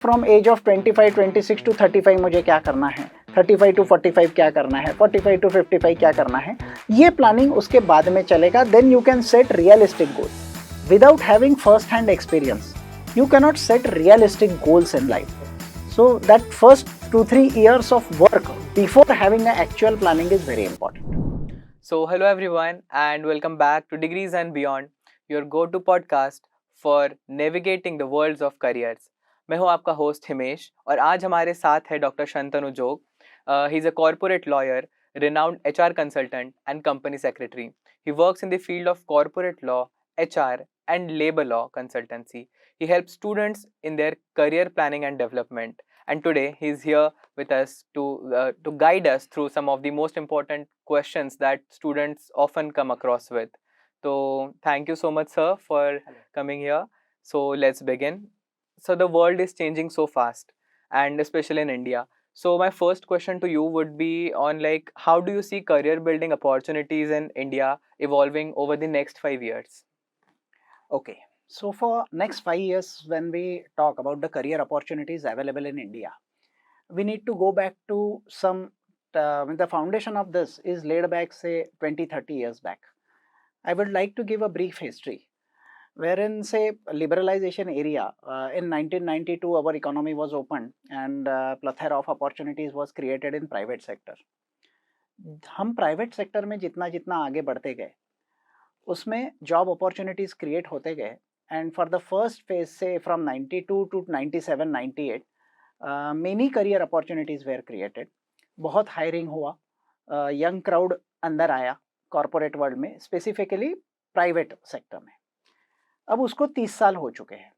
From as of 25 26 to 35 मुझे क्या करना है, 35 टू 45 क्या करना है, 45 टू 55 क्या करना है, ये प्लानिंग उसके बाद में चलेगा. Then you can set realistic goal. Without having first hand experience you cannot set realistic goals in life. So that first 2-3 years of work before having an actual planning is very important. So hello everyone and welcome back to Degrees and Beyond, your go-to podcast for navigating the worlds of careers. मैं हूँ आपका host Himesh और आज हमारे साथ है doctor Shantanu जोग. He is a corporate lawyer, renowned HR consultant and company secretary. He works in the field of corporate law, HR and labor law consultancy. He helps students in their career planning and development. And today he is here with us to guide us through some of the most important questions that students often come across with. So thank you so much, sir, for coming here. So let's begin. So the world is changing so fast, and especially in India. So my first question to you would be on like how do you see career building opportunities in India evolving over the next 5 years? Okay, so for next 5 years, when we talk about the career opportunities available in India, we need to go back to some the foundation of this is laid back say 20-30 years back. I would like to give a brief history wherein say liberalization area in 1992 our economy was opened and plethora of opportunities was created in private sector. हम private sector में जितना जितना आगे बढ़ते गए उसमें job opportunities create होते गए and for the first phase से from 92 to 97 98 many career opportunities where created. बहुत हायरिंग हुआ, यंग क्राउड अंदर आया कॉरपोरेट वर्ल्ड में, स्पेसिफिकली प्राइवेट सेक्टर में. अब उसको 30 साल हो चुके हैं.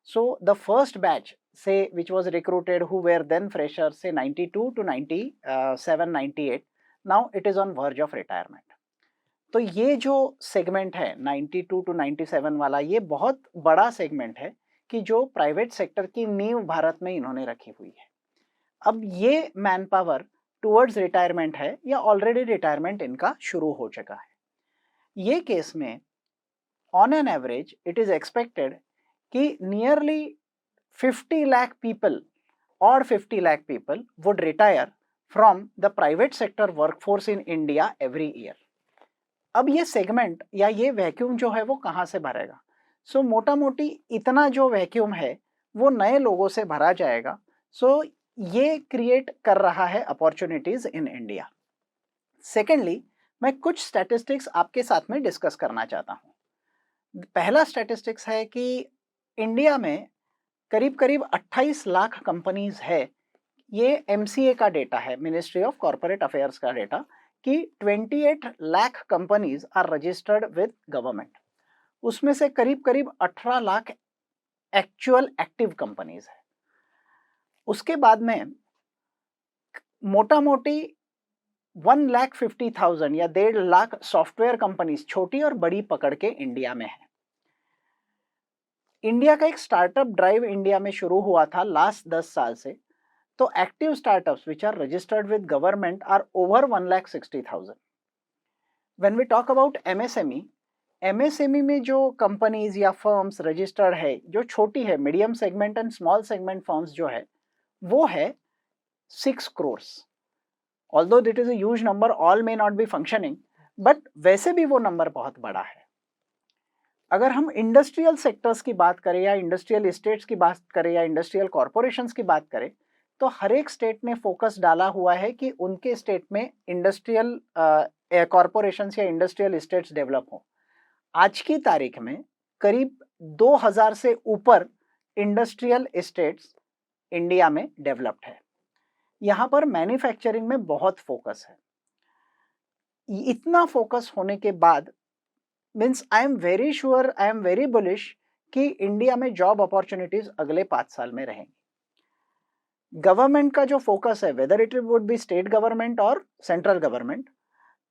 सो द फर्स्ट बैच से which was recruited who were then fresher से 92 to 97 98, now it is on verge of retirement. तो ये जो सेगमेंट है 92 टू 97 वाला, ये बहुत बड़ा सेगमेंट है कि जो प्राइवेट सेक्टर की नींव भारत में इन्होंने रखी हुई है. अब ये मैन पावर टुवर्ड्स रिटायरमेंट है या ऑलरेडी रिटायरमेंट इनका शुरू हो चुका है. ये केस में on an average it is expected कि नियरली 50 लाख पीपल और 50 lakh people would retire from the private sector workforce in India every year. अब ये सेगमेंट या ये वैक्यूम जो है वो कहाँ से भरेगा? सो मोटा मोटी इतना जो वैक्यूम है वो नए लोगों से भरा जाएगा. सो ये क्रिएट कर रहा है अपॉर्चुनिटीज इन इंडिया. सेकेंडली, मैं कुछ स्टैटिस्टिक्स आपके साथ में डिस्कस करना चाहता हूँ. पहला स्टैटिस्टिक्स है कि इंडिया में करीब करीब 28 लाख कंपनीज है. ये MCA का डेटा है, मिनिस्ट्री ऑफ कॉर्पोरेट अफेयर्स का डेटा, कि 28 lakh companies are registered with government. उसमें से करीब करीब 18 लाख एक्चुअल एक्टिव कंपनीज है. उसके बाद में मोटा मोटी 1,50,000 या 1.5 लाख सॉफ्टवेयर कंपनीज छोटी और बड़ी पकड़ के इंडिया में है. इंडिया का एक स्टार्टअप ड्राइव इंडिया में शुरू हुआ था लास्ट 10 साल से. तो active startups which are registered with government are over 1,60,000. When we talk about MSME में जो कंपनीज या फर्म्स रजिस्टर्ड है जो छोटी है, medium segment and small segment firms जो है वो है 6 crores. Although that is a huge number, all may not be functioning, but वैसे भी वो नंबर बहुत बड़ा है. अगर हम इंडस्ट्रियल सेक्टर्स की बात करें या इंडस्ट्रियल इस्टेट्स की बात करें या इंडस्ट्रियल कॉरपोरेशंस की बात करें, तो हर एक स्टेट ने फोकस डाला हुआ है कि उनके स्टेट में इंडस्ट्रियल कॉरपोरेशंस या इंडस्ट्रियल इस्टेट्स डेवलप हो. आज की तारीख में करीब 2000 से ऊपर इंडस्ट्रियल इस्टेट्स इंडिया में डेवलप्ड है. यहाँ पर मैन्युफैक्चरिंग में बहुत फोकस है. इतना फोकस होने के बाद means I am very sure, I am very bullish कि इंडिया में जॉब अपॉर्चुनिटीज अगले 5 साल में रहेंगी. गवर्नमेंट का जो फोकस है, whether it would be state government और सेंट्रल गवर्नमेंट,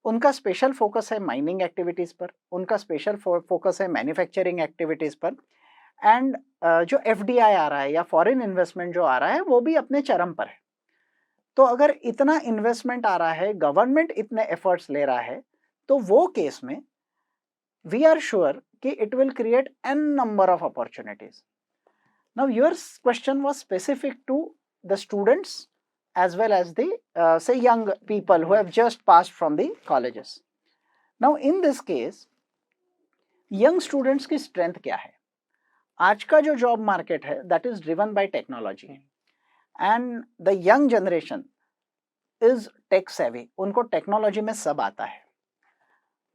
उनका स्पेशल फोकस है माइनिंग एक्टिविटीज पर, उनका स्पेशल फोकस है मैन्युफैक्चरिंग एक्टिविटीज पर. एंड जो FDI आ रहा है या फॉरेन इन्वेस्टमेंट जो आ रहा है वो भी अपने चरम पर है. तो अगर इतना इन्वेस्टमेंट आ रहा है, गवर्नमेंट इतने एफर्ट्स ले रहा है, तो वो केस में वी आर श्योर कि it will create an number of opportunities. Now your question was specific to the students as well as the say young people who have just passed from the colleges. Now in this case young students की strength क्या है? आज का जो job market है that is driven by technology and the young generation is tech savvy. उनको technology में सब आता है.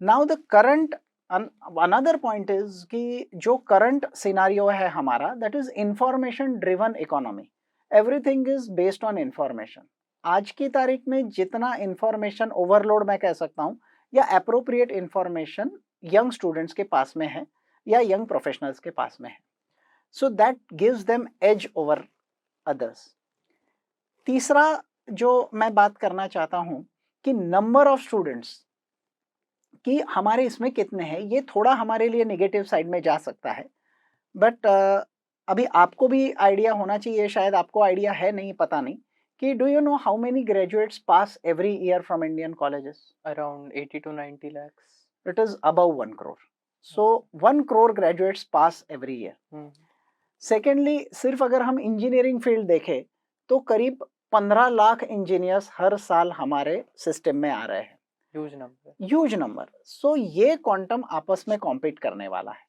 Now the current another point is कि जो current scenario है हमारा that is information driven economy. Everything is based on information. आज की तारीख में जितना information overload मैं कह सकता हूँ या appropriate information young students के पास में है या young professionals के पास में है. So that gives them edge over others. तीसरा जो मैं बात करना चाहता हूँ कि number of students कि हमारे इसमें कितने हैं, ये थोड़ा हमारे लिए नेगेटिव साइड में जा सकता है. बट अभी आपको भी आइडिया होना चाहिए, शायद आपको आइडिया है नहीं, पता नहीं कि do you know how many graduates pass every year from Indian colleges? Around 80 to 90 lakhs. It is above 1 crore. So 1 crore graduates pass every year. Secondly सिर्फ अगर हम इंजीनियरिंग फील्ड देखें तो करीब 15 लाख इंजीनियर्स हर साल हमारे सिस्टम में आ रहे हैं. Huge number. सो ये क्वांटम आपस में कॉम्पीट करने वाला है.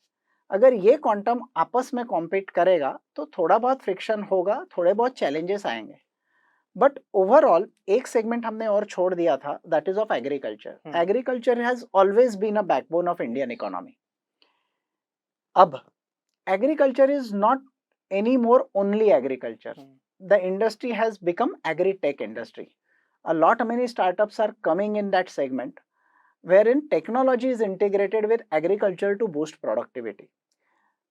अगर ये क्वांटम आपस में कॉम्पीट करेगा तो थोड़ा बहुत फ्रिक्शन होगा, थोड़े बहुत चैलेंजेस आएंगे. बट ओवरऑल एक सेगमेंट हमने और छोड़ दिया था, that is of agriculture. Agriculture has always been a backbone of Indian economy. अब agriculture is not any more only agriculture. The industry has become agritech industry. A lot many startups are coming in that segment wherein technology is integrated with agriculture to boost productivity.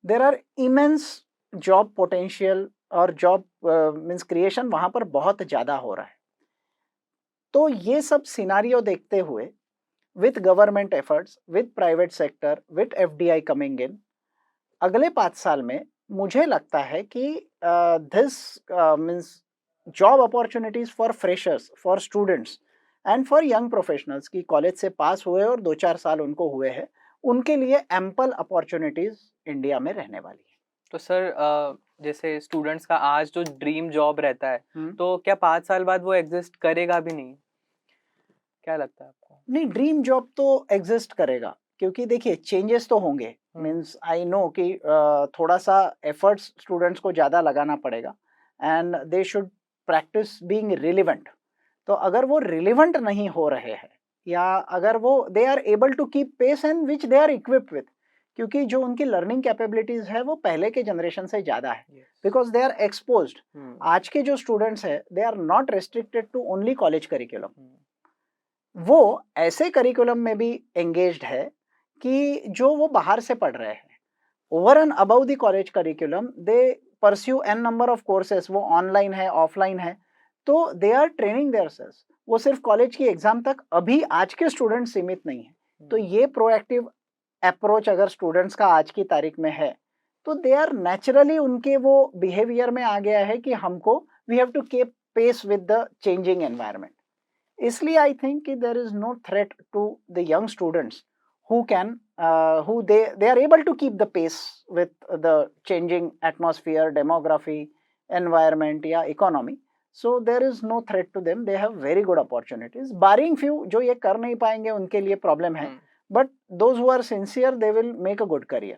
There are immense job potential और job means creation वहाँ पर बहुत ज़्यादा हो रहा है. तो ये सब सिनारियो देखते हुए with government efforts, with private sector, with FDI coming in, अगले 5 साल में मुझे लगता है कि this means job opportunities for freshers, for students and for young professionals की कॉलेज से पास हुए और 2-4 साल उनको हुए हैं, उनके लिए ample opportunities इंडिया में रहने वाली है. तो सर जैसे स्टूडेंट्स का आज जो ड्रीम जॉब रहता है तो क्या 5 साल बाद वो एग्जिस्ट करेगा भी नहीं? क्या लगता है आपको? नहीं, ड्रीम जॉब तो एग्जिस्ट करेगा क्योंकि देखिए चेंजेस तो होंगे. मीन्स आई नो कि थोड़ा सा एफर्ट्स स्टूडेंट्स को ज़्यादा लगाना पड़ेगा and they should practice being relevant. तो अगर वो रिलेवेंट नहीं हो रहे हैं या अगर वो they are able to keep pace and which they are equipped with, क्योंकि जो उनकी लर्निंग कैपेबिलिटीज है वो पहले के जनरेशन से ज़्यादा है बिकॉज दे आर एक्सपोज्ड. आज के जो स्टूडेंट्स हैं they are not restricted to only college curriculum. वो ऐसे करिकुलम में भी एंगेज्ड है कि जो वो बाहर से पढ़ रहे हैं. Over and above the college curriculum they pursue an number of courses. वो ऑनलाइन है, ऑफलाइन है, तो दे आर ट्रेनिंग देयरसेल्व्स. वो सिर्फ कॉलेज की एग्जाम तक अभी आज के स्टूडेंट सीमित नहीं है. तो ये प्रोएक्टिव अप्रोच अगर स्टूडेंट्स का आज की तारीख में है तो दे आर नेचुरली उनके वो बिहेवियर में आ गया है कि हमको we have to keep pace with the changing environment. इसलिए आई थिंक कि there is no threat to the young students who can who they are able to keep the pace with the changing atmosphere, demography, environment या economy. So there is no threat to them. They have very good opportunities. Barring few जो ये कर नहीं पाएंगे उनके लिए problem है, but those who are sincere they will make a good career.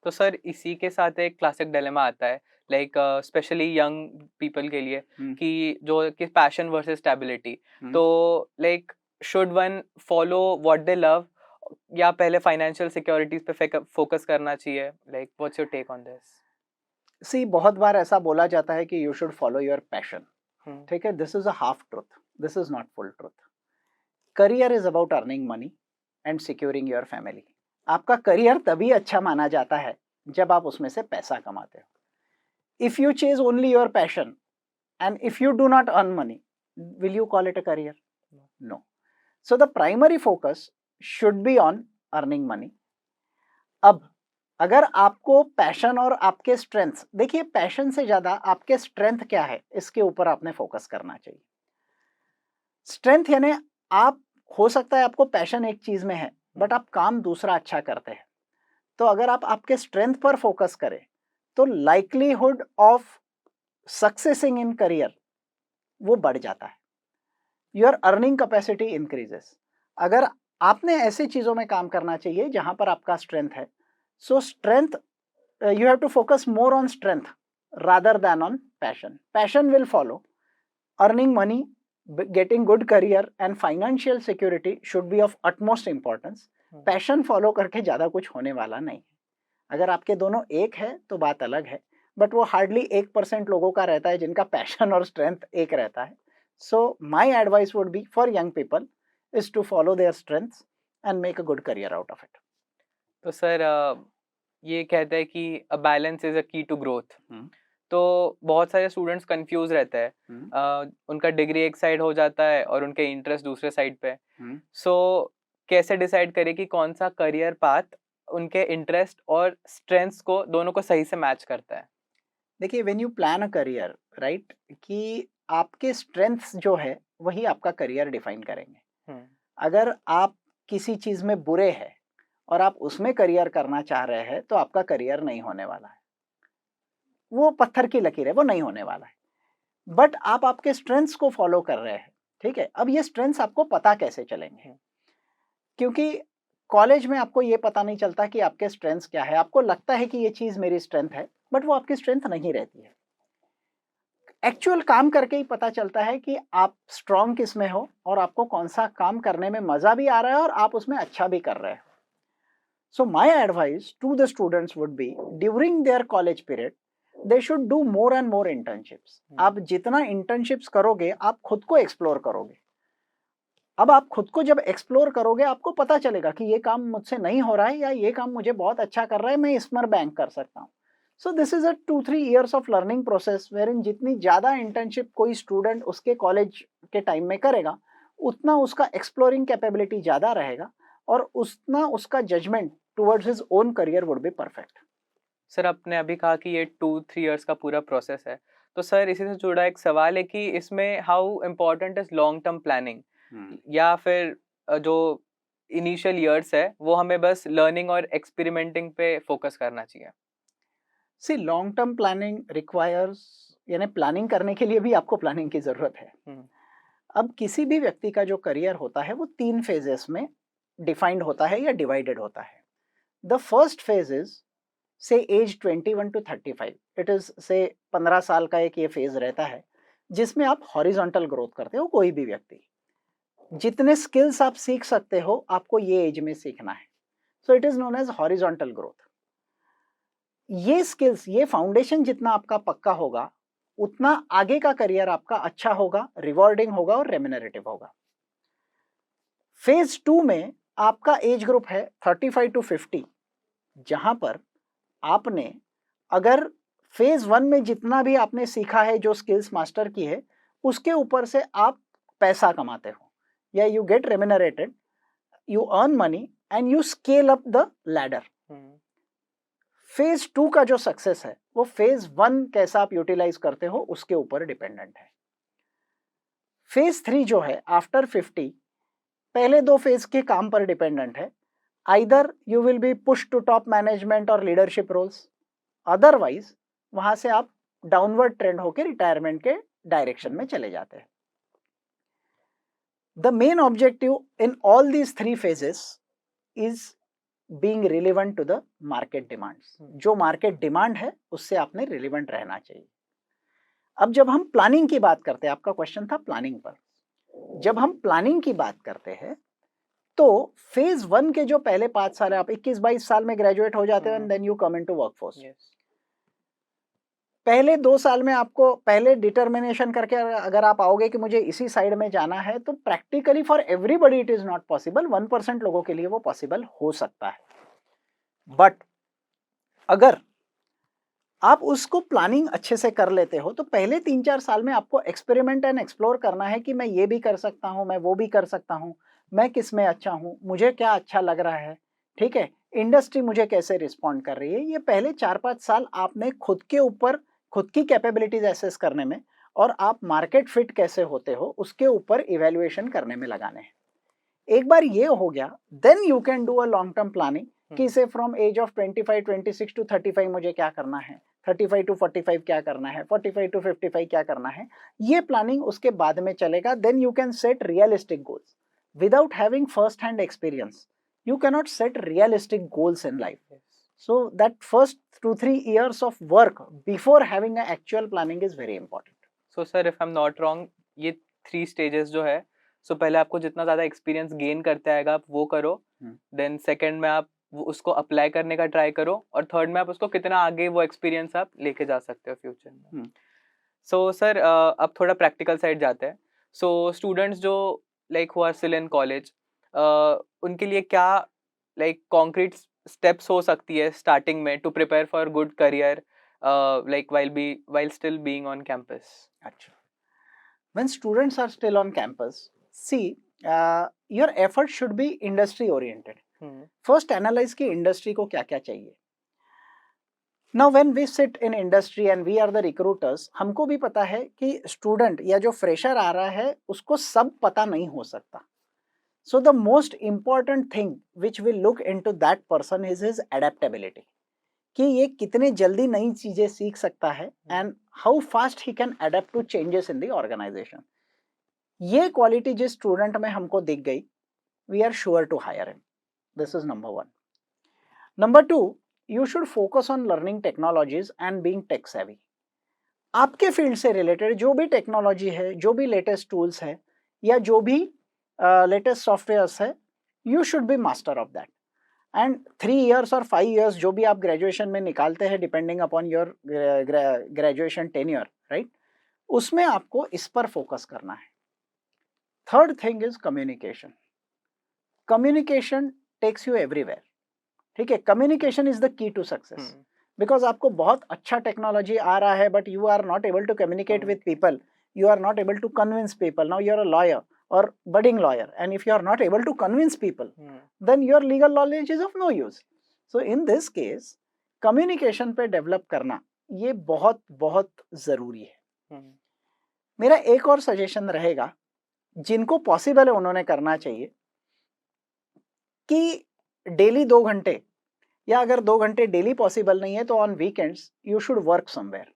तो सर इसी के साथ एक क्लासिक डिलेमा आता है लाइक स्पेशली यंग पीपल के लिए कि जो कि पैशन वर्सेस स्टेबिलिटी. तो like should one follow what they love या पहले फाइनेंशियल सिक्योरिटीज पे फोकस करना चाहिए? Like what's your take on this? See बहुत बार ऐसा बोला जाता है कि you should follow your passion. ठीक है, this is a half truth, this is not full truth. Career is about earning money and securing your family. आपका करियर तभी अच्छा माना जाता है जब आप उसमें से पैसा कमाते हो. If you chase only your passion and if you do not earn money, will you call it a career? No. So the primary focus should be on earning money. अब अगर आपको पैशन और आपके स्ट्रेंथ, देखिए passion से ज्यादा आपके strength क्या है इसके ऊपर आपने फोकस करना चाहिए. स्ट्रेंथ यानी आप हो सकता है आपको पैशन एक चीज में है बट आप काम दूसरा अच्छा करते हैं. तो अगर आप आपके स्ट्रेंथ पर फोकस करें तो लाइकलीहुड ऑफ सक्सेसिंग इन करियर वो बढ़ जाता है, योर अर्निंग कैपेसिटी इंक्रीजेस। अगर आपने ऐसी चीज़ों में काम करना चाहिए जहां पर आपका स्ट्रेंथ है, सो strength you have to focus more on strength rather than on passion. Passion will follow. Earning money, getting good career and financial security should be of utmost importance. Passion follow करके ज़्यादा कुछ होने वाला नहीं है। अगर आपके दोनों एक है तो बात अलग है, बट वो हार्डली 1% लोगों का रहता है जिनका पैशन और स्ट्रेंथ एक रहता है। So my advice would be for young people is to follow their strengths and make a good career out of it. तो सर ये कहते हैं कि अ बैलेंस इज अ की टू ग्रोथ। तो बहुत सारे स्टूडेंट्स कंफ्यूज रहते हैं, उनका डिग्री एक साइड हो जाता है और उनके इंटरेस्ट दूसरे साइड पे। सो कैसे डिसाइड करें कि कौन सा करियर पाथ उनके इंटरेस्ट और स्ट्रेंथ्स को दोनों को सही से मैच करता है? देखिए, when you plan a career, right, कि आपके स्ट्रेंथ्स जो है वही आपका करियर डिफाइन करेंगे। अगर आप किसी चीज में बुरे हैं और आप उसमें करियर करना चाह रहे हैं तो आपका करियर नहीं होने वाला है, वो पत्थर की लकीर है, वो नहीं होने वाला है। बट आप आपके स्ट्रेंथ्स को फॉलो कर रहे हैं, ठीक है। अब ये स्ट्रेंथ्स आपको पता कैसे चलेंगे, क्योंकि कॉलेज में आपको ये पता नहीं चलता कि आपके स्ट्रेंथ्स क्या है। आपको लगता है कि ये चीज मेरी स्ट्रेंथ है, बट वो आपकी स्ट्रेंथ नहीं रहती है। एक्चुअल काम करके ही पता चलता है कि आप स्ट्रांग किस में हो और आपको कौन सा काम करने में मजा भी आ रहा है और आप उसमें अच्छा भी कर रहे हो। So my advice to the students would be during their college period they should do more and more internships. आप जितना internships करोगे आप खुद को explore करोगे। अब आप खुद को जब explore करोगे आपको पता चलेगा कि ये काम मुझसे नहीं हो रहा है या ये काम मुझे बहुत अच्छा कर रहा है, मैं इसमें बैंक कर सकता हूँ। So this is a 2-3 years of learning process wherein जितनी ज़्यादा internship कोई student उसके college के time में करेगा उतना उसका exploring capability ज़्यादा रहेगा और उतना उसका judgement towards his own career would be perfect. Sir आपने अभी कहा कि ये 2-3 इयर्स का पूरा प्रोसेस है, तो सर इसी से जुड़ा एक सवाल है कि इसमें how important is long term planning, या फिर जो इनिशियल इयर्स है वो हमें बस लर्निंग और एक्सपेरिमेंटिंग पे फोकस करना चाहिए? सी, लॉन्ग टर्म प्लानिंग रिक्वायर्स, यानी प्लानिंग करने के लिए भी आपको प्लानिंग की जरूरत है। अब किसी भी व्यक्ति का जो करियर होता है वो 3 फेजेस में डिफाइंड होता है या डिवाइडेड होता है। द फर्स्ट फेज इज से एज 21 to 35, इट इज से 15 साल का एक ये फेज रहता है जिसमें आप हॉरिजॉन्टल ग्रोथ करते हो। कोई भी व्यक्ति जितने स्किल्स आप सीख सकते हो आपको ये एज में सीखना है। So it is known as horizontal growth. ये स्किल्स, ये फाउंडेशन जितना आपका पक्का होगा उतना आगे का करियर आपका अच्छा होगा, रिवॉर्डिंग होगा और रेम्यूनरेटिव होगा। फेज 2 में आपका एज ग्रुप है 35 to 50, जहां पर आपने अगर फेज 1 में जितना भी आपने सीखा है, जो स्किल्स मास्टर की है, उसके ऊपर से आप पैसा कमाते हो या you get remunerated, you earn money and you scale up the ladder. Phase 2 का जो सक्सेस है वो फेज 1 कैसा आप यूटिलाइज करते हो उसके ऊपर डिपेंडेंट है। फेज 3 जो है आफ्टर 50, पहले 2 फेज के काम पर डिपेंडेंट है। Either you will be push to top management और लीडरशिप रोल्स, अदरवाइज वहां से आप डाउनवर्ड ट्रेंड होकर रिटायरमेंट के डायरेक्शन में चले जाते हैं। The main objective in all these 3 phases is being relevant to the market demands. जो मार्केट डिमांड है उससे आपने रिलेवेंट रहना चाहिए। अब जब हम प्लानिंग की बात करते हैं, आपका क्वेश्चन था प्लानिंग पर, जब हम प्लानिंग की बात करते हैं तो फेज 1 के जो पहले 5 साल है, आप 21-22 साल में ग्रेजुएट हो जाते हो and then you come into workforce. पहले 2 साल में आपको पहले डिटर्मिनेशन करके अगर आप आओगे कि मुझे इसी साइड में जाना है, तो practically for everybody it is not possible. 1% लोगों के लिए वो पॉसिबल हो सकता है, बट अगर आप उसको प्लानिंग अच्छे से कर लेते हो तो पहले 3-4 साल में आपको एक्सपेरिमेंट एंड एक्सप्लोर करना है कि मैं ये भी कर सकता हूँ, मैं वो भी कर सकता हूँ, मैं किस में अच्छा हूँ, मुझे क्या अच्छा लग रहा है, ठीक है, इंडस्ट्री मुझे कैसे रिस्पॉन्ड कर रही है। ये पहले 4-5 साल आपने खुद के ऊपर, खुद की कैपेबिलिटीज एसेस करने में और आप मार्केट फिट कैसे होते हो उसके ऊपर इवेल्युएशन करने में लगाने हैं। एक बार ये हो गया, then you can do a long term planning कि से फ्रॉम एज ऑफ 25-26 to 35 मुझे क्या करना है, 35 to 45 क्या करना है, 45 to 55 क्या करना है, ये प्लानिंग उसके बाद में चलेगा. Then you can set realistic goals. Without having first hand experience you cannot set realistic goals in life. So that first 2-3 years of work before having an actual planning is very important. So sir, if I'm not wrong, ये 3 stages जो है, so पहले आपको जितना ज़्यादा experience gain करते आएगा आप वो करो, then second में आप उसको apply करने का try करो, और third में आप उसको कितना आगे वो experience आप लेके जा सकते हो future में. So sir, अब थोड़ा practical side जाते हैं. So students जो like who are still in college, उनके लिए क्या like concrete steps हो सकती है starting में to prepare for good career, like while still being on campus. अच्छा, when students are still on campus, see, your effort should be industry oriented. First analyze कि industry को क्या क्या चाहिए. Now when we sit in industry and we are the recruiters, हमको भी पता है कि student या जो fresher आ रहा है उसको सब पता नहीं हो सकता. So the most important thing which we look into that person is his adaptability. कि ये कितने जल्दी नई चीजें सीख सकता है and how fast he can adapt to changes in the organization. ये क्वालिटी जिस स्टूडेंट में हमको दिख गई, we are sure to hire him. This is number 1. Number 2, you should focus on learning technologies and being tech savvy. आपके field से related जो भी टेक्नोलॉजी है, जो भी लेटेस्ट टूल्स है या जो भी लेटेस्ट सॉफ्टवेयर्स है, you should be master of that. And 3 years और 5 years जो भी आप ग्रेजुएशन में निकालते हैं depending upon your graduation tenure, right, उसमें आपको इस पर फोकस करना है. Third thing is communication. Communication takes you everywhere. ठीक है, communication is the key to success. Because आपको बहुत अच्छा टेक्नोलॉजी आ रहा है but you are not able to communicate with people, you are not able to convince people. Now you are a lawyer or budding lawyer, and if you are not able to convince people, then your legal knowledge is of no use. So in this case, communication पे develop करना ये बहुत बहुत जरूरी है. मेरा एक और सजेशन रहेगा, जिनको पॉसिबल है उन्होंने करना चाहिए कि डेली 2 घंटे, या अगर 2 घंटे डेली पॉसिबल नहीं है तो on weekends you should work somewhere.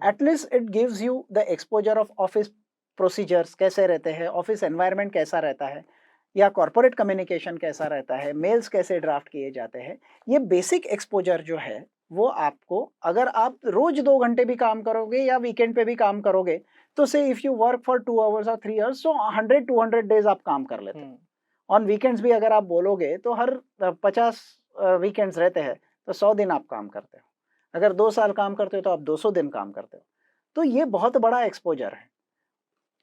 At least it gives you the exposure of office procedures, कैसे रहते हैं, ऑफिस एनवायरनमेंट कैसा रहता है, या कॉर्पोरेट कम्युनिकेशन कैसा रहता है, मेल्स कैसे ड्राफ्ट किए जाते हैं. ये बेसिक एक्सपोजर जो है वो आपको, अगर आप रोज 2 घंटे भी काम करोगे या वीकेंड पे भी काम करोगे, तो से if you work for 2 hours और 3 hours, so 100-200 डेज आप काम कर लेते हो. ऑन वीकेंड्स भी अगर आप बोलोगे तो हर 50 वीकेंड्स रहते हैं तो 100 दिन आप काम करते हो. अगर 2 साल काम करते हो तो आप 200 दिन काम करते हो. तो ये बहुत बड़ा एक्सपोजर है.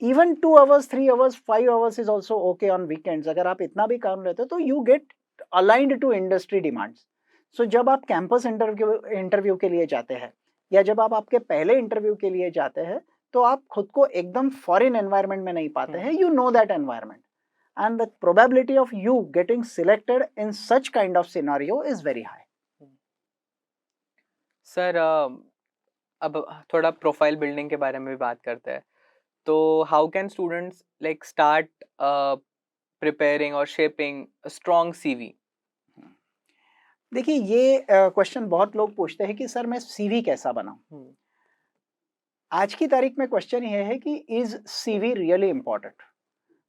Even 2 hours, 3 hours, 5 hours is also okay on weekends. अगर आप इतना भी काम लेते हो तो you get aligned to industry demands. So जब आप कैंपस इंटरव्यू के लिए जाते हैं या जब आप आपके पहले इंटरव्यू के लिए जाते हैं तो आप खुद को एकदम फॉरेन एनवायरनमेंट में नहीं पाते हैं. You know that environment and the probability of you getting selected in such kind of scenario is very high. Sir, अब थोड़ा प्रोफाइल बिल्डिंग के बारे में भी बात करते हैं. तो how can students like start preparing और शेपिंग अ स्ट्रॉन्ग सीवी? देखिए, ये क्वेश्चन बहुत लोग पूछते हैं कि सर मैं सीवी कैसा बनाऊं. आज की तारीख में क्वेश्चन ये है कि is CV really important.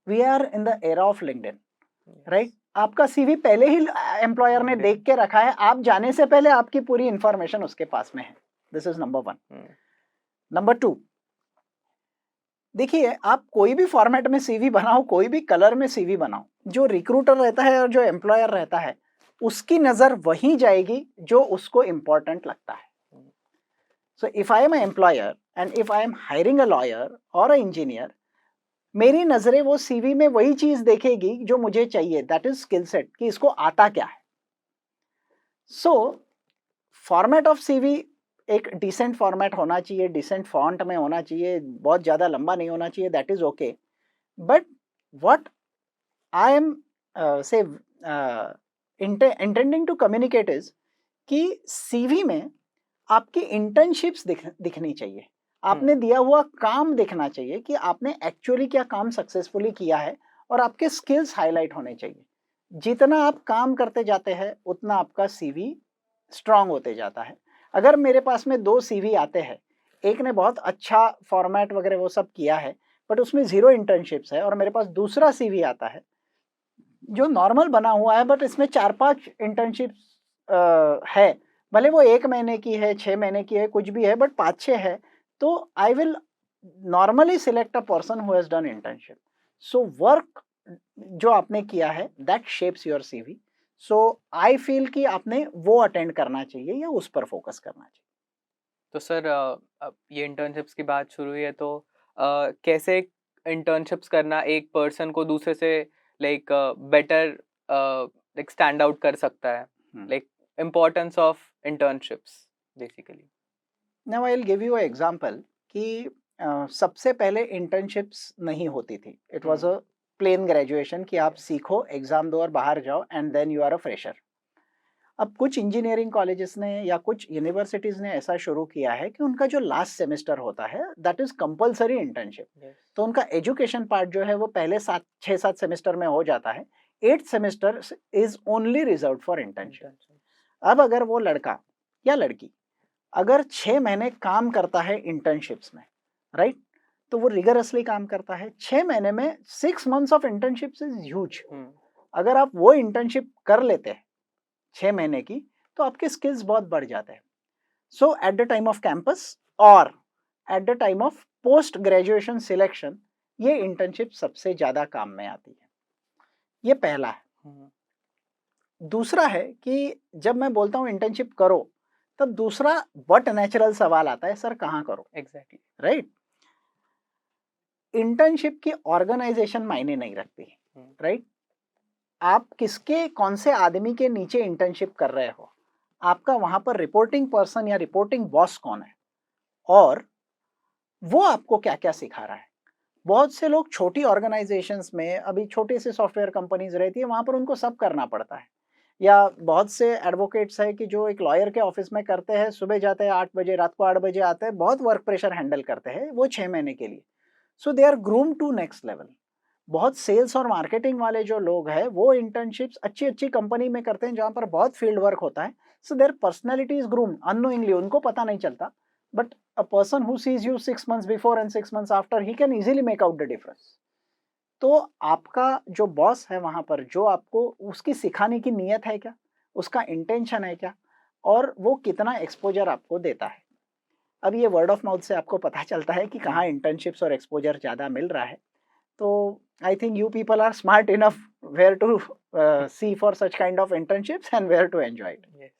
We are in the era of LinkedIn, right. आपका सीवी पहले ही एम्प्लॉयर ने देख के रखा है, आप जाने से पहले आपकी पूरी इंफॉर्मेशन उसके पास में है. This is number 1. नंबर 2, देखिए, आप कोई भी फॉर्मेट में सीवी बनाओ, कोई भी कलर में सीवी बनाओ, जो रिक्रूटर रहता है और जो एम्प्लॉयर रहता है उसकी नजर वहीं जाएगी जो उसको इंपॉर्टेंट लगता है. So if I am a employer and if I am hiring a lawyer और अ इंजीनियर, मेरी नजरें वो सीवी में वही चीज देखेगी जो मुझे चाहिए, दैट इज स्किल सेट, कि इसको आता क्या है. सो फॉर्मेट ऑफ सीवी एक डिसेंट फॉर्मेट होना चाहिए, डिसेंट फॉन्ट में होना चाहिए, बहुत ज्यादा लंबा नहीं होना चाहिए, that is okay. But what I am से इंटेंडिंग टू कम्युनिकेट इज कि सीवी में आपकी इंटर्नशिप्स दिखनी चाहिए, आपने दिया हुआ काम दिखना चाहिए कि आपने एक्चुअली क्या काम सक्सेसफुली किया है, और आपके स्किल्स हाईलाइट होने चाहिए. जितना आप काम करते जाते हैं उतना आपका सीवी स्ट्रांग होते जाता है. अगर मेरे पास में 2 CV आते हैं, एक ने बहुत अच्छा फॉर्मेट वगैरह वो सब किया है, बट उसमें 0 इंटर्नशिप्स है, और मेरे पास दूसरा CV आता है जो नॉर्मल बना हुआ है बट इसमें 4-5 इंटर्नशिप्स है, भले वो 1 महीने की है, 6 महीने की है, कुछ भी है, बट 5-6 है, तो I will normally select a person who has done internship. So work जो आपने किया है that shapes your CV. So I feel कि आपने वो अटेंड करना चाहिए या उस पर फोकस करना चाहिए. तो सर अब ये इंटर्नशिप्स की बात शुरू हुई है, तो कैसे इंटर्नशिप्स करना एक पर्सन को दूसरे से like better like stand out कर सकता है, like importance of internships basically. Now I will give you example कि सबसे पहले इंटर्नशिप्स नहीं होती थी. It was a plain graduation कि आप सीखो, एग्जाम दो और बाहर जाओ and then you are a fresher. अब कुछ इंजीनियरिंग कॉलेजेस ने या कुछ यूनिवर्सिटीज ने ऐसा शुरू किया है कि उनका जो लास्ट सेमेस्टर होता है दैट इज कंपलसरी इंटर्नशिप. तो उनका एजुकेशन पार्ट जो है वो पहले 6-7 सेमेस्टर में हो जाता है. 8th semester is only reserve for internship. अब अगर वो लड़का या लड़की अगर 6 महीने काम करता है इंटर्नशिप्स में, राइट, तो वो रिगरसली काम करता है. 6 महीने में 6 months of internships is huge. अगर आप वो इंटर्नशिप कर लेते हैं 6 महीने की, तो आपके स्किल्स बहुत बढ़ जाते हैं. So at the time of campus और at the time of post graduation selection ये इंटर्नशिप सबसे ज्यादा काम में आती है. ये पहला है. दूसरा है कि जब मैं बोलता हूँ इंटर्नशिप करो, तब दूसरा बट नेचुरल सवाल आता है, सर कहाँ करो. एग्जैक्टली. राइट. इंटर्नशिप की ऑर्गेनाइजेशन मायने नहीं रखती. राइट. आप किसके कौन से आदमी के नीचे इंटर्नशिप कर रहे हो, आपका वहां पर रिपोर्टिंग पर्सन या रिपोर्टिंग बॉस कौन है, और वो आपको क्या क्या सिखा रहा है. बहुत से लोग छोटी ऑर्गेनाइजेशंस में, अभी छोटी सी सॉफ्टवेयर कंपनीज रहती है, वहां पर उनको सब करना पड़ता है. या बहुत से एडवोकेट्स है कि जो एक लॉयर के ऑफिस में करते हैं, सुबह जाते हैं 8 बजे, रात को 8 बजे आते हैं, बहुत वर्क प्रेशर हैंडल करते हैं वो 6 महीने के लिए. So they are groom to next level. बहुत सेल्स और मार्केटिंग वाले जो लोग हैं वो इंटर्नशिप्स अच्छी अच्छी कंपनी में करते हैं जहां पर बहुत फील्ड वर्क होता है. So their personality is groomed unknowingly, उनको पता नहीं चलता, but a person who sees you 6 months before and 6 months after, he can easily make out the difference. तो आपका जो बॉस है वहां पर, जो आपको उसकी सिखाने की नीयत है क्या, उसका इंटेंशन है क्या, और वो कितना एक्सपोजर आपको देता है. अब ये वर्ड ऑफ माउथ से आपको पता चलता है कि कहाँ इंटर्नशिप्स और एक्सपोजर ज़्यादा मिल रहा है. तो I think you people are smart enough where to see for such kind of internships and where to enjoy it.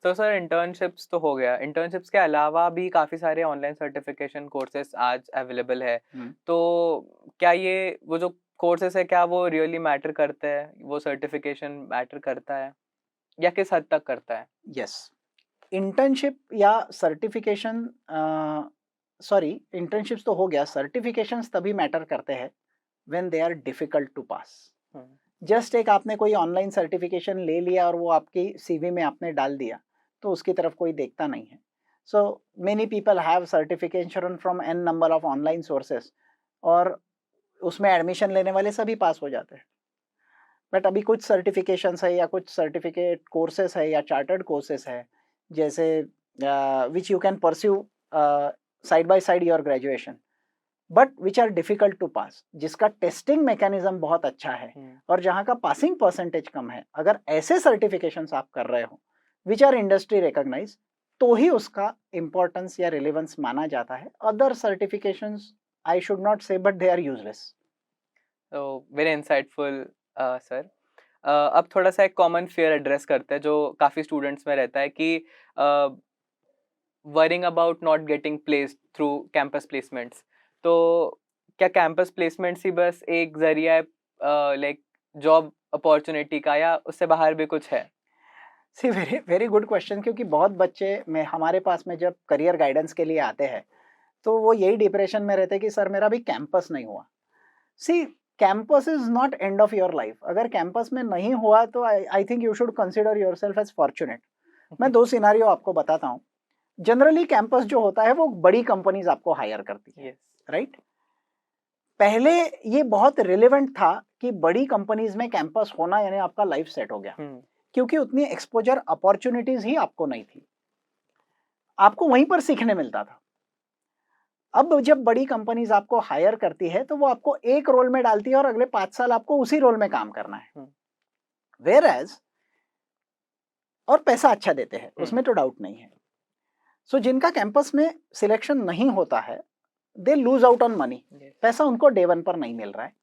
तो सर इंटर्नशिप्स तो हो गया, इंटर्नशिप्स के अलावा भी काफ़ी सारे ऑनलाइन सर्टिफिकेशन कोर्सेज आज अवेलेबल है. तो क्या ये वो जो कोर्सेज है, क्या वो रियली मैटर करते हैं, वो सर्टिफिकेशन मैटर करता है या किस हद तक करता है? यस. इंटर्नशिप या सर्टिफिकेशन, सॉरी, इंटर्नशिप्स तो हो गया, सर्टिफिकेशंस तभी मैटर करते हैं when they are difficult to pass. Just एक आपने कोई ऑनलाइन सर्टिफिकेशन ले लिया और वो आपकी CV में आपने डाल दिया, तो उसकी तरफ कोई देखता नहीं है. So many people have certification from n number of online sources, और उसमें एडमिशन लेने वाले सभी पास हो जाते हैं. बट अभी कुछ सर्टिफिकेशंस है या कुछ सर्टिफिकेट कोर्सेस है या चार्टर्ड कोर्सेस है, जैसे which you can pursue side by side your graduation, but which are difficult to pass, जिसका टेस्टिंग मैकेनिज्म बहुत अच्छा है और जहाँ का पासिंग परसेंटेज कम है. अगर ऐसे सर्टिफिकेशंस आप कर रहे हो विच आर इंडस्ट्री रिकॉग्नाइज, तो ही उसका इंपॉर्टेंस या रिलेवेंस माना जाता है. Other certifications I should not say, but they are useless. Very insightful sir. अब थोड़ा सा एक कॉमन फेयर एड्रेस करते हैं जो काफ़ी स्टूडेंट्स में रहता है कि worrying about not getting placed through campus placements. तो क्या कैंपस प्लेसमेंट्स ही बस एक जरिया है लाइक जॉब अपॉर्चुनिटी का, या उससे बाहर भी कुछ है? सी वेरी वेरी गुड क्वेश्चन, क्योंकि बहुत बच्चे में हमारे पास में जब करियर गाइडेंस के लिए आते हैं तो वो यही डिप्रेशन में रहते हैं कि सर मेरा अभी कैंपस नहीं हुआ. See, campus is not end of your life. अगर कैंपस में नहीं हुआ तो I think you should consider yourself as fortunate. मैं 2 सिनारियो आपको बताता हूँ. जनरली कैंपस जो होता है वो बड़ी कंपनीज आपको हायर करती है, राइट. पहले ये बहुत रिलेवेंट था कि बड़ी कंपनीज में कैंपस होना यानी आपका लाइफ सेट हो गया, क्योंकि उतनी एक्सपोजर अपॉर्चुनिटीज ही आपको नहीं थी. आपको वहीं पर सीखने मिलता था। अब जब बड़ी कंपनीज आपको हायर करती है तो वो आपको एक रोल में डालती है और अगले 5 साल आपको उसी रोल में काम करना है। वेयर एज और पैसा अच्छा देते हैं, उसमें तो डाउट नहीं है। सो जिनका कैंपस में सिलेक्शन नहीं होता है, they lose out on money. पैसा उनको डे वन पर नहीं मिल रहा है,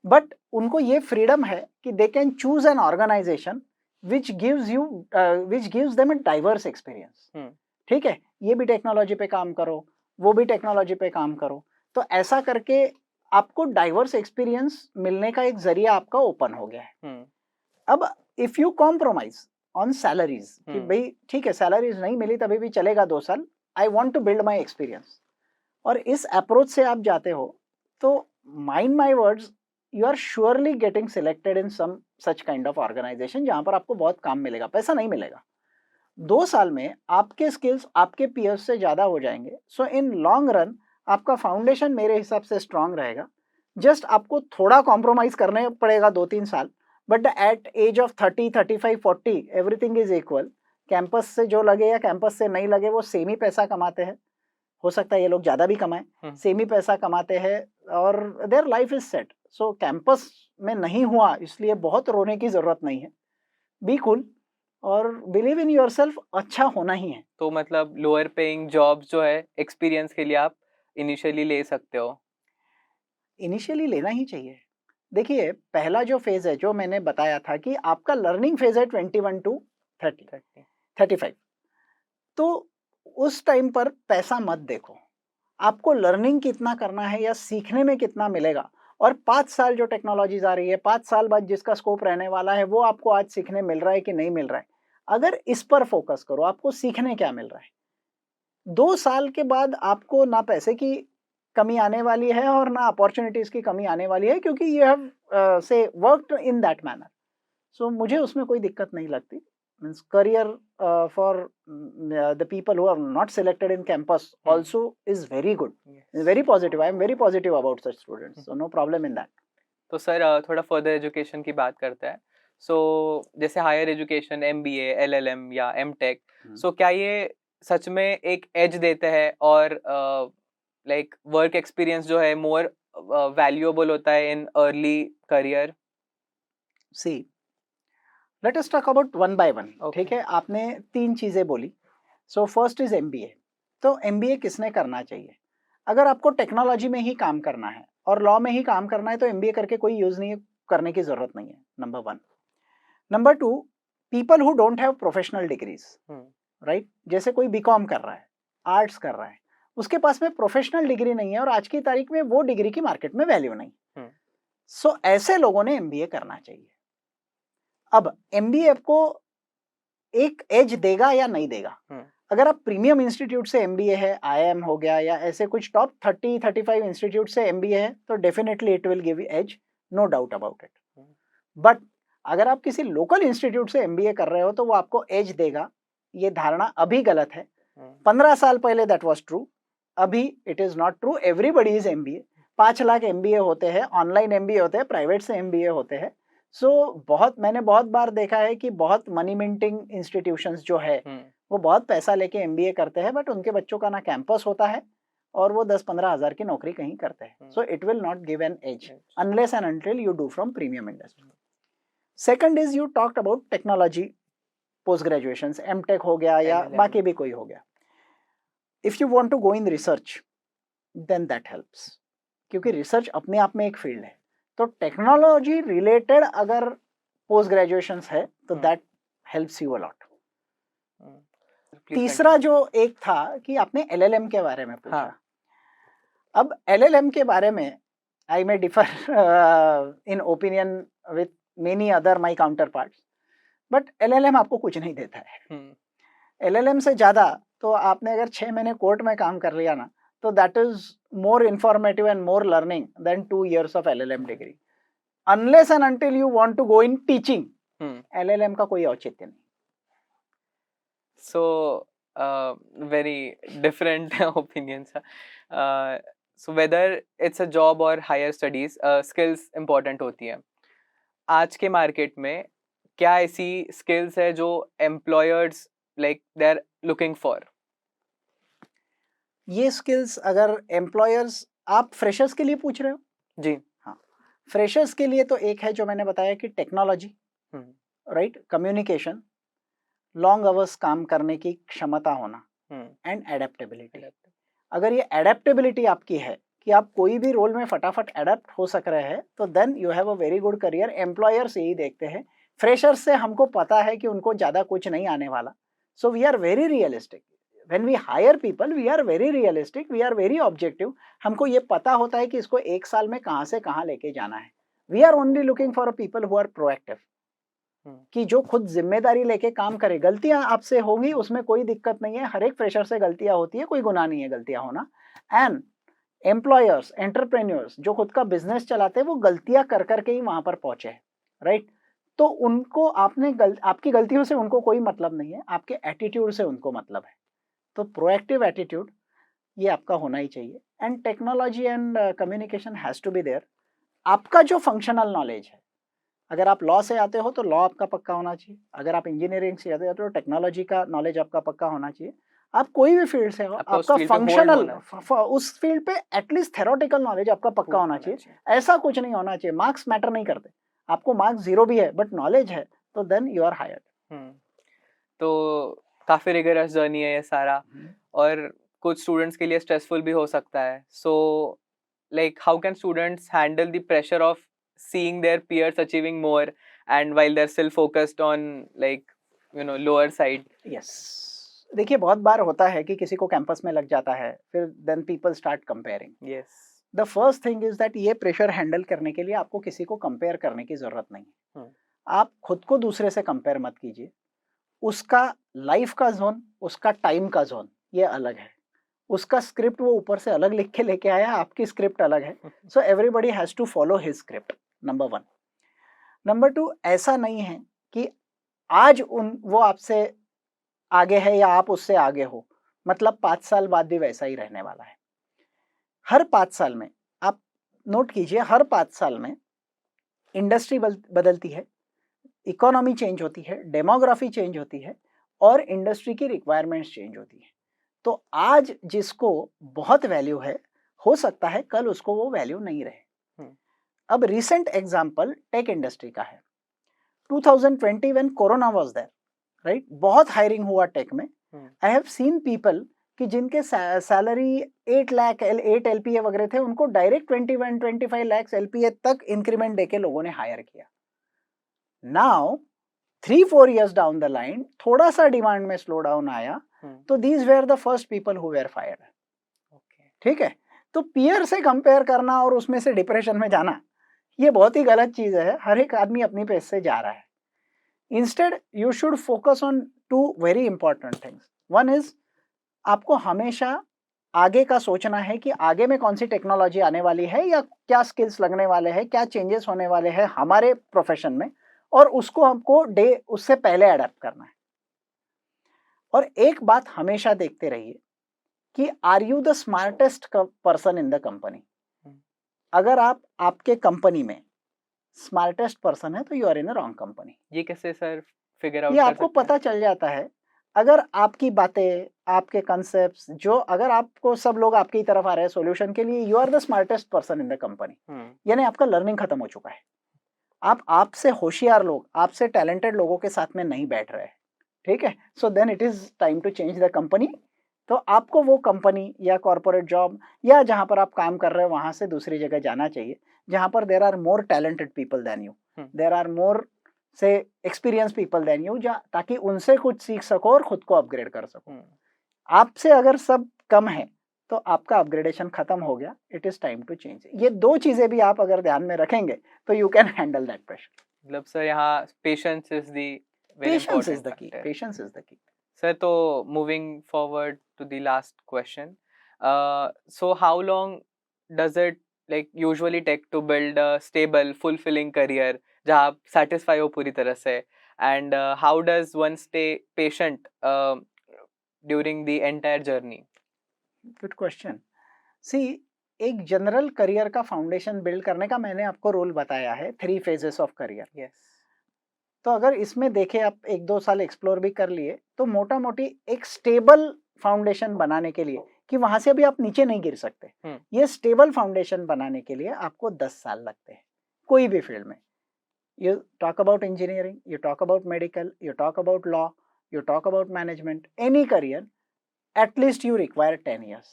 बट उनको ये फ्रीडम है कि they can choose an organisation which gives them a diverse experience. ठीक है, ये भी टेक्नोलॉजी पे काम करो, वो भी टेक्नोलॉजी पे काम करो, तो ऐसा करके आपको डाइवर्स एक्सपीरियंस मिलने का एक जरिया आपका ओपन हो गया है। अब if you compromise on salaries कि भाई ठीक है सैलरीज नहीं मिली तभी भी चलेगा 2 साल, I want to build my experience, और इस अप्रोच से आप जाते हो तो mind my words, you are surely getting selected in some such kind of organisation जहां पर आपको बहुत काम मिलेगा, पैसा नहीं मिलेगा। 2 साल में आपके स्किल्स आपके पीयर्स से ज्यादा हो जाएंगे। सो इन लॉन्ग रन आपका फाउंडेशन मेरे हिसाब से स्ट्रांग रहेगा। जस्ट आपको थोड़ा कॉम्प्रोमाइज करने पड़ेगा 2-3 साल, but at age of 30, 35, 40 everything is equal. Campus से जो लगे या कैंपस से नहीं लगे वो सेम ही पैसा कमाते हैं। हो सकता है ये लोग ज्यादा भी कमाएं, सेम ही पैसा कमाते हैं और their life is set. So campus में नहीं हुआ इसलिए बहुत रोने की जरूरत नहीं है। बी कूल और बिलीव इन योरसेल्फ, अच्छा होना ही है। तो मतलब लोअर पेइंग जॉब जो है एक्सपीरियंस के लिए आप इनिशियली ले सकते हो। इनिशियली लेना ही चाहिए। देखिए पहला जो फेज है जो मैंने बताया था कि आपका लर्निंग फेज है 21 to 35, तो उस टाइम पर पैसा मत देखो, आपको लर्निंग कितना करना है या सीखने में कितना मिलेगा। और 5 साल जो टेक्नोलॉजीज आ रही है, 5 साल बाद जिसका स्कोप रहने वाला है, वो आपको आज सीखने मिल रहा है कि नहीं मिल रहा है। अगर इस पर फोकस करो, आपको सीखने क्या मिल रहा है। 2 साल के बाद आपको ना पैसे की कमी आने वाली है और ना अपॉर्चुनिटीज की कमी आने वाली है, क्योंकि यू हैव से worked in that manner. So मुझे उसमें कोई दिक्कत नहीं लगती। Means career for the people who are not selected in campus also is very good, very positive. I am very positive about such students, so no problem in that. तो sir थोड़ा further education की बात करते हैं। So जैसे higher education MBA LLM या MTech, so क्या ये सच में एक एज देते हैं और लाइक वर्क एक्सपीरियंस जो है मोर वैल्यूएबल होता है in early career? See let us talk about one by one. Okay. ठीक है, आपने 3 चीजें बोली। So first is MBA। तो MBA किसने करना चाहिए? अगर आपको टेक्नोलॉजी में ही काम करना है और लॉ में ही काम करना है तो MBA करके कोई यूज नहीं है, करने की जरूरत नहीं है, number 1। Number 2, people who don't have professional degrees, right? जैसे कोई बीकॉम कर रहा है, आर्ट्स कर रहा है, उसके पास में प्रोफेशनल डिग्री नहीं है और आज की तारीख में वो डिग्री की मार्केट में वैल्यू नहीं। सो ऐसे लोगों ने MBA करना चाहिए। अब MBA आपको एक एज देगा या नहीं देगा? अगर आप प्रीमियम इंस्टीट्यूट से MBA है, IIM हो गया या ऐसे कुछ टॉप 30-35 इंस्टीट्यूट से MBA है, तो definitely it will give edge, no doubt about it. But अगर आप किसी लोकल इंस्टीट्यूट से MBA कर रहे हो तो वो आपको एज देगा, ये धारणा अभी गलत है। 15 साल पहले दैट वाज ट्रू, अभी it is not true. Everybody is MBA। 5 lakh MBA होते हैं, ऑनलाइन MBA होते हैं, प्राइवेट से MBA होते हैं। सो मैंने बहुत बार देखा है कि बहुत मनी मिंटिंग इंस्टीट्यूशंस जो है वो बहुत पैसा लेके MBA करते हैं, बट उनके बच्चों का ना कैंपस होता है और वो 10-15 हजार की नौकरी कहीं करते हैं। So it will not give an edge unless and until you do from premium industry. Second is you talked about technology post graduation, MTech हो गया या बाकी भी कोई हो गया। If you want to go in research then that helps, क्योंकि research अपने आप में एक फील्ड है। तो टेक्नोलॉजी रिलेटेड अगर पोस्ट ग्रेजुएशन है तो that helps you a lot. तीसरा जो एक था कि आपने LLM के बारे में पूछा। हाँ. अब LLM के बारे में I may differ in opinion with many other my counterparts, but LLM आपको कुछ नहीं देता है। LLM से ज्यादा तो आपने अगर 6 महीने कोर्ट में काम कर लिया ना, तो that is more informative and more learning than 2 years of LLM डिग्री। Unless and until you want to go in teaching, LLM का कोई औचित्य नहीं। So very different opinions. So whether it's a job or higher studies, skills important होती है। आज के market में क्या ऐसी skills है जो employers like they're looking for? ये स्किल्स अगर एम्प्लॉयर्स, आप फ्रेशर्स के लिए पूछ रहे हो? जी। हाँ, फ्रेशर्स के लिए तो एक है जो मैंने बताया कि technology, right, communication, long hours काम करने की क्षमता होना एंड एडेप्टेबिलिटी। अगर ये एडेप्टेबिलिटी आपकी है कि आप कोई भी रोल में फटाफट एडेप्ट हो सक रहे हैं, तो then you have a very good career. Employers यही देखते हैं। फ्रेशर्स से हमको पता है कि उनको ज़्यादा कुछ नहीं आने वाला, so we are very realistic. When we hire people we are very realistic, we are very objective. हमको ये पता होता है कि इसको एक साल में कहाँ से कहाँ लेके जाना है। We are only looking for a people who are proactive, कि जो खुद जिम्मेदारी लेके काम करे। गलतियां आपसे होगी, उसमें कोई दिक्कत नहीं है, हर एक फ्रेशर से गलतियां होती है, कोई गुनाह नहीं है गलतियां होना। एंड एम्प्लॉयर्स, एंटरप्रेन्योर्स जो खुद का बिजनेस चलाते हैं, वो गलतियां कर करके ही वहां पर पहुंचे हैं, राइट। तो उनको आपकी गलतियों से उनको कोई मतलब नहीं है, आपके एटीट्यूड से उनको मतलब है। तो प्रोएक्टिव एटीट्यूड ये आपका होना ही चाहिए। And technology and communication has to be there. आपका जो फंक्शनल नॉलेज है, अगर आप लॉ से आते हो तो लॉ आपका पक्का होना चाहिए। अगर आप इंजीनियरिंग से आते हो तो टेक्नोलॉजी का नॉलेज आपका पक्का होना चाहिए। आप कोई भी फील्ड से हो, आपका उस आपका फील्ड पे होल्ड फंक्शनल होना चाहिए। उस फील्ड पे एटलीस्ट थेरोटिकल नॉलेज आपका पक्का होल्ड होना होना चाहिए। चाहिए। ऐसा कुछ नहीं होना चाहिए, मार्क्स मैटर नहीं करते। आपको मार्क्स 0 भी है बट नॉलेज है, तो देन यू आर हायर्ड। तो काफी रिगरस जर्नी है ये सारा, और कुछ स्टूडेंट्स के लिए स्ट्रेसफुल भी हो सकता है। So like how can students handle the pressure of seeing their peers achieving more and while they're still focused on like lower side? Yes, देखिए बहुत बार होता है कि किसी को कैंपस में लग जाता है, फिर then people start comparing. Yes. The first thing is that ये प्रेशर हैंडल करने के लिए आपको किसी को कंपेयर करने की जरूरत नहीं है। आप खुद को दूसरे से कंपेयर मत कीजिए। उसका लाइफ का जोन, उसका टाइम का जोन ये अलग है। उसका स्क्रिप्ट वो ऊपर से अलग लिख के लेके आया, आपकी स्क्रिप्ट अलग है। So everybody has to follow his script, number 1। Number 2, ऐसा नहीं है कि आज वो आपसे आगे है या आप उससे आगे हो, मतलब 5 साल बाद भी वैसा ही रहने वाला है। हर 5 साल में आप नोट कीजिए, हर 5 साल में इंडस्ट्री बदलती है, इकोनॉमी चेंज होती है, डेमोग्राफी चेंज होती है और इंडस्ट्री की रिक्वायरमेंट्स चेंज होती है। तो आज जिसको बहुत वैल्यू है, हो सकता है कल उसको वो वैल्यू नहीं रहे। अब रिसेंट एग्जांपल टेक इंडस्ट्री का है। 2020 when corona was there, right, बहुत हायरिंग हुआ टेक में। आई हैव सीन पीपल कि जिनके सैलरी 8 लाख 8 एलपीए वगैरह थे, उनको डायरेक्ट 21-25 लाख एलपीए तक इंक्रीमेंट देके लोगों ने हायर किया। Now 3-4 years down the line थोड़ा सा डिमांड में स्लो डाउन आया, तो these were the first people who were fired. ठीक है, तो पीयर से कंपेयर करना और उसमें से डिप्रेशन में जाना, ये बहुत ही गलत चीज है। हर एक आदमी अपनी पेस से जा रहा है। Instead you should focus on 2 very important things. One is, आपको हमेशा आगे का सोचना है कि आगे में कौन सी टेक्नोलॉजी आने वाली है या क्या स्किल्स लगने वाले हैं, क्या चेंजेस होने वाले हैं हमारे प्रोफेशन में, और उसको हमको उससे पहले अडेप्ट करना है। और एक बात हमेशा देखते रहिए कि are you the smartest person in the company. अगर आप आपके कंपनी में स्मार्टेस्ट पर्सन है तो you are in a wrong company. ये कैसे सर फिगर आउट ये कर आपको सकते हैं? पता चल जाता है अगर आपकी बातें, आपके कॉन्सेप्ट्स, जो अगर आपको सब लोग आपकी तरफ आ रहे हैं सॉल्यूशन के लिए, you are the smartest person in the company, यानी आपका लर्निंग खत्म हो चुका है। आप आपसे होशियार लोग, आपसे टैलेंटेड लोगों के साथ में नहीं बैठ रहे हैं, ठीक है। So then it is time to change the company. तो आपको वो कंपनी या कॉर्पोरेट जॉब या जहां पर आप काम कर रहे हो वहां से दूसरी जगह जाना चाहिए, जहां पर there are more talented people than you, there are more से एक्सपीरियंस पीपल देन यू, ताकि उनसे कुछ सीख सको और खुद को अपग्रेड कर सको। आपसे अगर सब कम है तो आपका अपग्रेडेशन खत्म हो गया, it is time to change. ये 2 चीजें भी आप अगर ध्यान में रखेंगे तो you can handle that pressure. मतलब सर यहाँ patience is the very patience is important the key, factor. Patience is the key. Sir, तो moving forward to the last question, so how long does it like usually take to build a stable fulfilling career जहाँ आप satisfy हो पूरी तरह से, and how does one stay patient during the entire journey? Good question. See, एक general career का foundation build करने का मैंने आपको रोल बताया है, 3 phases ऑफ करियर। यस। तो अगर इसमें देखें, आप 1-2 साल एक्सप्लोर भी कर लिए, तो मोटा मोटी एक स्टेबल फाउंडेशन बनाने के लिए कि वहां से अभी आप नीचे नहीं गिर सकते। ये स्टेबल फाउंडेशन बनाने के लिए आपको 10 साल लगते हैं कोई भी फील्ड में। You talk about engineering, you talk about medical, you talk about law, you talk about management, any career, at least you require 10 years.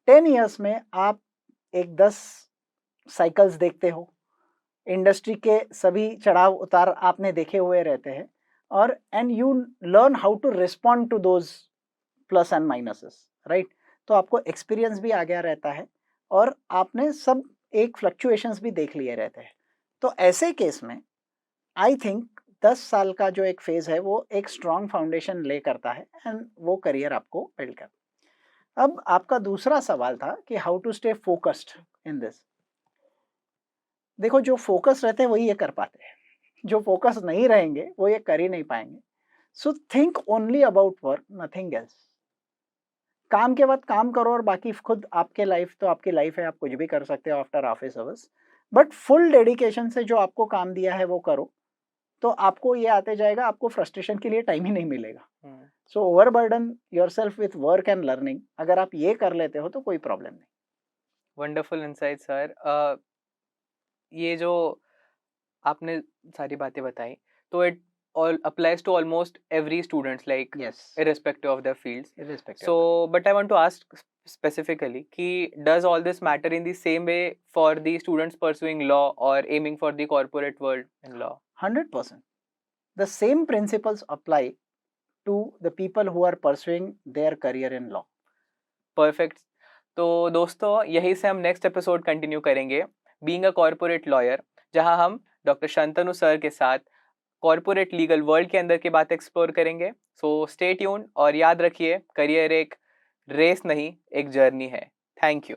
10 years में आप एक 10 साइकिल्स देखते हो, इंडस्ट्री के सभी चढ़ाव उतार आपने देखे हुए रहते हैं, और and you learn how to respond to those plus and minuses, right. तो आपको एक्सपीरियंस भी आ गया रहता है और आपने सब एक फ्लक्चुएशंस भी देख लिए रहते हैं। तो ऐसे केस में आई थिंक 10 साल का जो एक फेज है वो एक स्ट्रॉन्ग फाउंडेशन ले करता है एंड वो करियर आपको बिल्ड कर। अब आपका दूसरा सवाल था कि how to stay focused in this. देखो, जो फोकस रहते हैं वही ये कर पाते हैं, जो फोकस नहीं रहेंगे वो ये कर ही नहीं पाएंगे। So think only about work, nothing else. काम के बाद काम करो और बाकी खुद आपके लाइफ तो आपकी लाइफ है, आप कुछ भी कर सकते हो after office hours, but full dedication से जो आपको काम दिया है वो करो, तो आपको ये आते जाएगा, आपको फ्रस्ट्रेशन के लिए टाइम ही नहीं मिलेगा। So overburden yourself with work and learning, अगर आप ये कर लेते हो तो कोई प्रॉब्लम नहीं। Wonderful insight sir. ये जो आपने सारी बातें बताई, तो it all applies to almost every students, like Yes, irrespective of their fields. irrespective. So but I want to ask specifically ki does all this matter in the same way for the students pursuing law or aiming for the corporate world in law? 100%. The same principles apply to the people who are pursuing their career in law. Perfect. तो दोस्तों, यही से हम next episode continue करेंगे, being a corporate lawyer, जहां हम doctor Shantanu sir के साथ कॉर्पोरेट लीगल वर्ल्ड के अंदर की बात एक्सप्लोर करेंगे। सो स्टे ट्यून और याद रखिए, करियर एक रेस नहीं, एक जर्नी है। Thank you.